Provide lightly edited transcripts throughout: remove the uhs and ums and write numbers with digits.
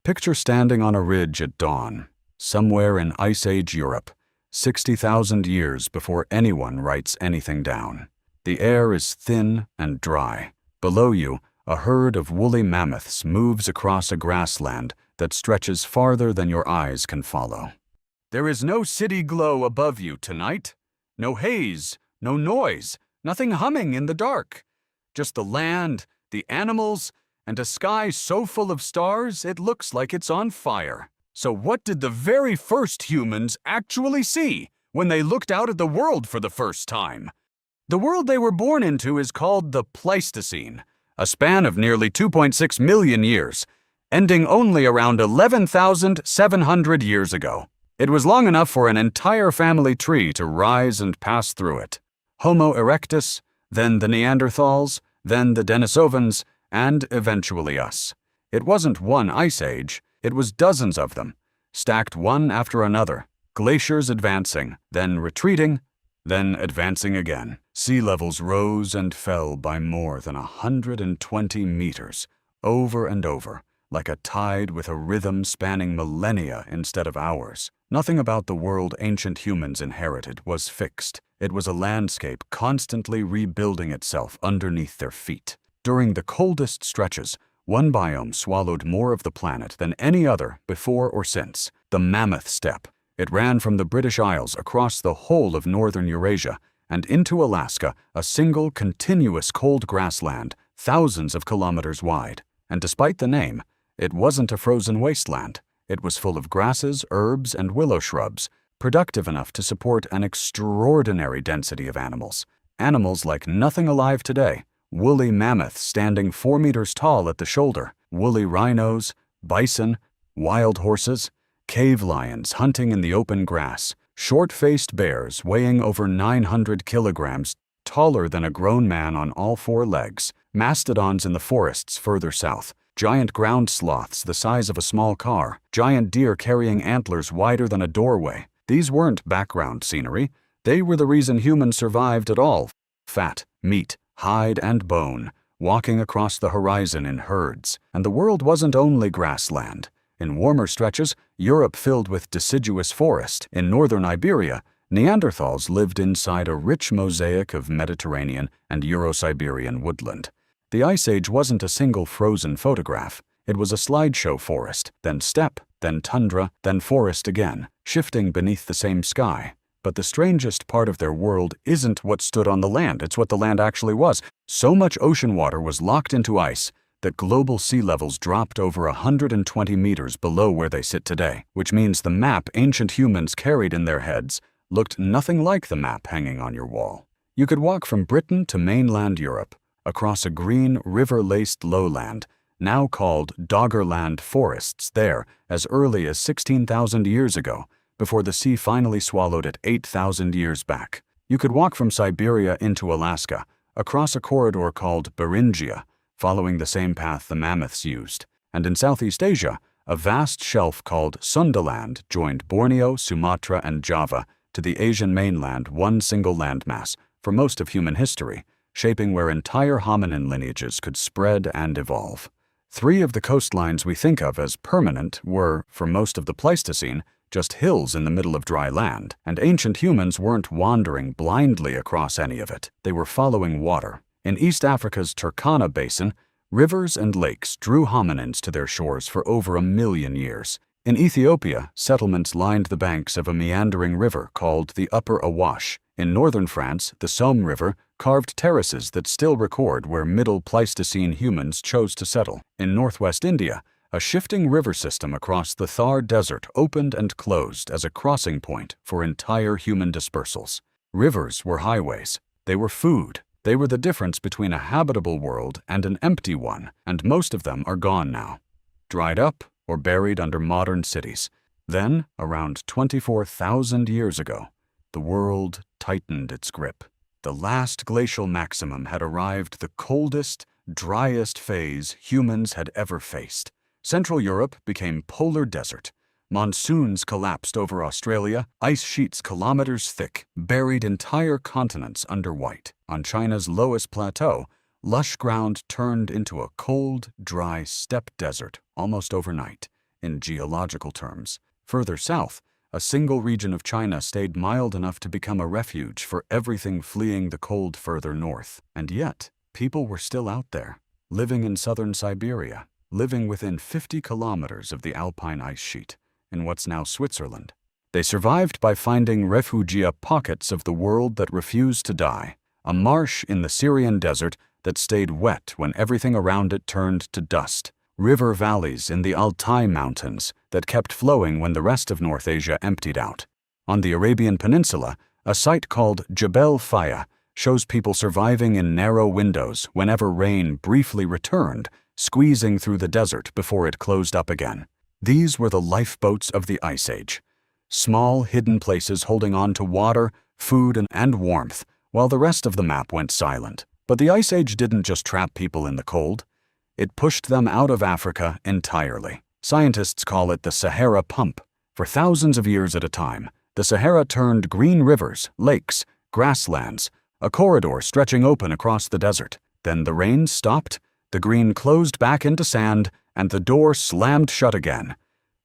Picture standing on a ridge at dawn, somewhere in Ice Age Europe, 60,000 years before anyone writes anything down. The air is thin and dry. Below you, a herd of woolly mammoths moves across a grassland that stretches farther than your eyes can follow. There is no city glow above you tonight. No haze, no noise, nothing humming in the dark. Just the land, the animals, and a sky so full of stars it looks like it's on fire. So what did the very first humans actually see when they looked out at the world for the first time? The world they were born into is called the Pleistocene, a span of nearly 2.6 million years, ending only around 11,700 years ago. It was long enough for an entire family tree to rise and pass through it. Homo erectus, then the Neanderthals, then the Denisovans, and eventually us. It wasn't one ice age, it was dozens of them, stacked one after another, glaciers advancing, then retreating, then advancing again. Sea levels rose and fell by more than 120 meters, over and over, like a tide with a rhythm spanning millennia instead of hours. Nothing about the world ancient humans inherited was fixed. It was a landscape constantly rebuilding itself underneath their feet. During the coldest stretches, one biome swallowed more of the planet than any other before or since, the Mammoth Steppe. It ran from the British Isles across the whole of northern Eurasia and into Alaska, a single continuous cold grassland, thousands of kilometers wide. And despite the name, it wasn't a frozen wasteland. It was full of grasses, herbs, and willow shrubs, productive enough to support an extraordinary density of animals. Animals like nothing alive today. Woolly mammoths standing 4 meters tall at the shoulder, woolly rhinos, bison, wild horses, cave lions hunting in the open grass, short-faced bears weighing over 900 kilograms, taller than a grown man on all 4 legs, mastodons in the forests further south, giant ground sloths the size of a small car, giant deer carrying antlers wider than a doorway. These weren't background scenery. They were the reason humans survived at all. Fat, meat, hide and bone, walking across the horizon in herds. And the world wasn't only grassland. In warmer stretches, Europe filled with deciduous forest. In northern Iberia, Neanderthals lived inside a rich mosaic of Mediterranean and Euro-Siberian woodland. The Ice Age wasn't a single frozen photograph. It was a slideshow forest, then steppe, then tundra, then forest again, shifting beneath the same sky. But the strangest part of their world isn't what stood on the land, it's what the land actually was. So much ocean water was locked into ice that global sea levels dropped over 120 meters below where they sit today, which means the map ancient humans carried in their heads looked nothing like the map hanging on your wall. You could walk from Britain to mainland Europe, across a green, river-laced lowland, now called Doggerland forests there as early as 16,000 years ago, before the sea finally swallowed it 8,000 years back. You could walk from Siberia into Alaska, across a corridor called Beringia, following the same path the mammoths used. And in Southeast Asia, a vast shelf called Sundaland joined Borneo, Sumatra, and Java to the Asian mainland, one single landmass for most of human history, shaping where entire hominin lineages could spread and evolve. 3 of the coastlines we think of as permanent were, for most of the Pleistocene, just hills in the middle of dry land, and ancient humans weren't wandering blindly across any of it. They were following water. In East Africa's Turkana Basin, rivers and lakes drew hominins to their shores for over 1 million years. In Ethiopia, settlements lined the banks of a meandering river called the Upper Awash. In northern France, the Somme River carved terraces that still record where Middle Pleistocene humans chose to settle. In northwest India, a shifting river system across the Thar Desert opened and closed as a crossing point for entire human dispersals. Rivers were highways. They were food. They were the difference between a habitable world and an empty one, and most of them are gone now, dried up or buried under modern cities. Then, around 24,000 years ago, the world tightened its grip. The last glacial maximum had arrived, the coldest, driest phase humans had ever faced. Central Europe became polar desert. Monsoons collapsed over Australia, ice sheets kilometers thick buried entire continents under white. On China's lowest plateau, lush ground turned into a cold, dry steppe desert almost overnight. in geological terms. Further south, a single region of China stayed mild enough to become a refuge for everything fleeing the cold further north. And yet, people were still out there, living in southern Siberia, living within 50 kilometers of the Alpine ice sheet, in what's now Switzerland. They survived by finding refugia pockets of the world that refused to die, a marsh in the Syrian desert that stayed wet when everything around it turned to dust, river valleys in the Altai Mountains that kept flowing when the rest of North Asia emptied out. On the Arabian Peninsula, a site called Jebel Faya shows people surviving in narrow windows whenever rain briefly returned, squeezing through the desert before it closed up again. These were the lifeboats of the Ice Age, small hidden places holding on to water, food, and warmth, while the rest of the map went silent. But the Ice Age didn't just trap people in the cold. It pushed them out of Africa entirely. Scientists call it the Sahara Pump. For thousands of years at a time, the Sahara turned green rivers, lakes, grasslands, a corridor stretching open across the desert. Then the rain stopped, the green closed back into sand, and the door slammed shut again.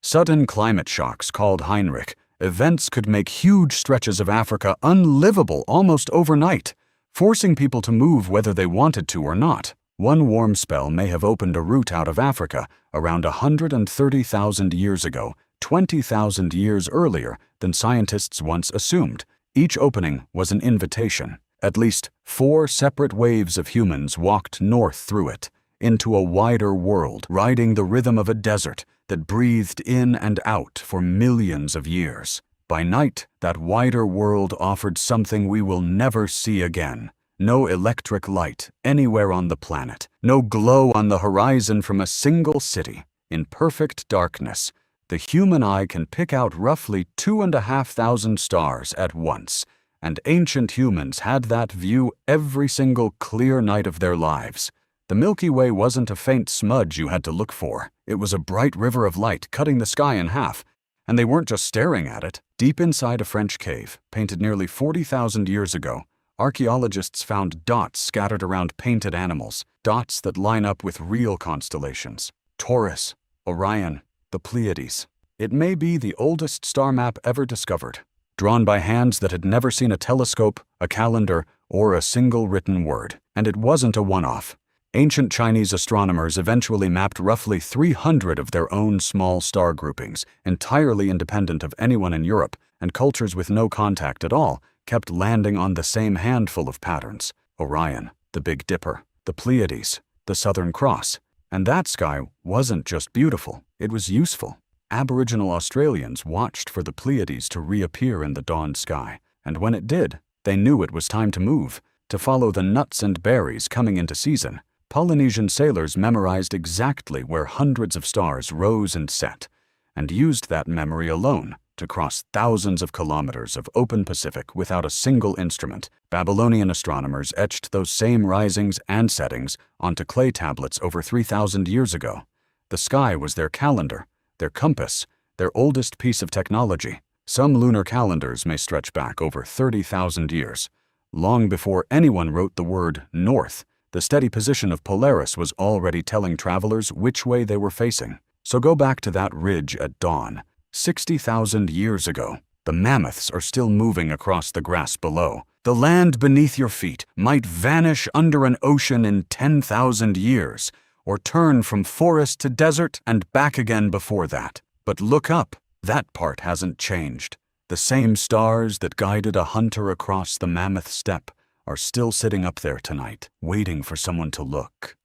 Sudden climate shocks called Heinrich events could make huge stretches of Africa unlivable almost overnight, forcing people to move whether they wanted to or not. One warm spell may have opened a route out of Africa around 130,000 years ago, 20,000 years earlier than scientists once assumed. Each opening was an invitation. At least 4 separate waves of humans walked north through it, into a wider world, riding the rhythm of a desert that breathed in and out for millions of years. By night, that wider world offered something we will never see again. No electric light anywhere on the planet, no glow on the horizon from a single city. In perfect darkness, the human eye can pick out roughly 2,500 stars at once, and ancient humans had that view every single clear night of their lives. The Milky Way wasn't a faint smudge you had to look for. It was a bright river of light cutting the sky in half, and they weren't just staring at it. Deep inside a French cave, painted nearly 40,000 years ago, archaeologists found dots scattered around painted animals, dots that line up with real constellations. Taurus, Orion, the Pleiades. It may be the oldest star map ever discovered, drawn by hands that had never seen a telescope, a calendar, or a single written word. And it wasn't a one-off. Ancient Chinese astronomers eventually mapped roughly 300 of their own small star groupings, entirely independent of anyone in Europe, and cultures with no contact at all kept landing on the same handful of patterns. Orion, the Big Dipper, the Pleiades, the Southern Cross. And that sky wasn't just beautiful, it was useful. Aboriginal Australians watched for the Pleiades to reappear in the dawn sky, and when it did, they knew it was time to move, to follow the nuts and berries coming into season. Polynesian sailors memorized exactly where hundreds of stars rose and set, and used that memory alone to cross thousands of kilometers of open Pacific without a single instrument. Babylonian astronomers etched those same risings and settings onto clay tablets over 3,000 years ago. The sky was their calendar, their compass, their oldest piece of technology. Some lunar calendars may stretch back over 30,000 years. Long before anyone wrote the word north, the steady position of Polaris was already telling travelers which way they were facing. So go back to that ridge at dawn. 60,000 years ago, the mammoths are still moving across the grass below. The land beneath your feet might vanish under an ocean in 10,000 years, or turn from forest to desert and back again before that. But look up, that part hasn't changed. The same stars that guided a hunter across the Mammoth Steppe are still sitting up there tonight, waiting for someone to look.